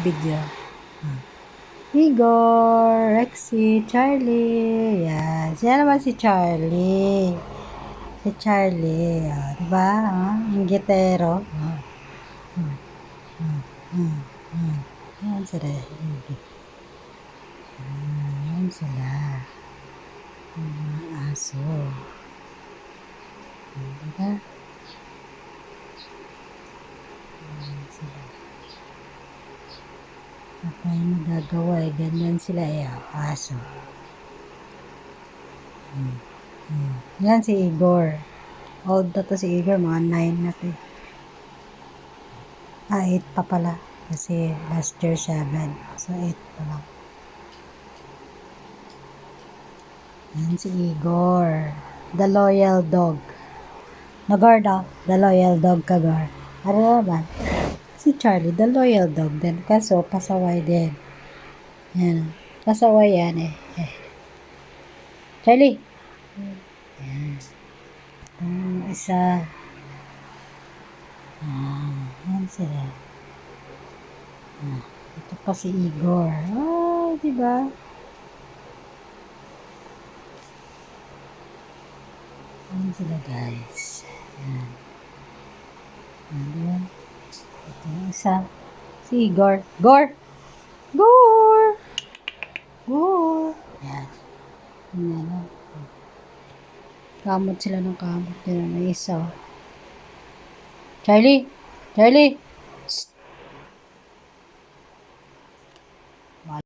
video. Igor, Rexy, Charlie. Yan. Siya naman si Charlie. Si Charlie. Diba? Ang gitero. Yan sila. Yan sila. Mga aso. Diba? Yan sila. At may magagawa ganyan sila aso. Yan si Igor. Old na to si Igor, mga 9 na to. 8 pa pala. Kasi last year 7. So 8 pa lang. Yan si Igor. The loyal dog. Nagar daw. The loyal dog kagar. Ano naman? Si Charlie, the loyal dog din. Kaso, pasaway din. Yan. Pasaway yan Charlie! Yan. Isa. Yan sila. Ito pa si Igor. Diba? Yan sila guys. Yan. Diba? Ito yung isa. Si Igor. Gor! Gor! Gor! Yan. Yan. Kamot sila ng kamot. Yan na isa. Charlie! Charlie!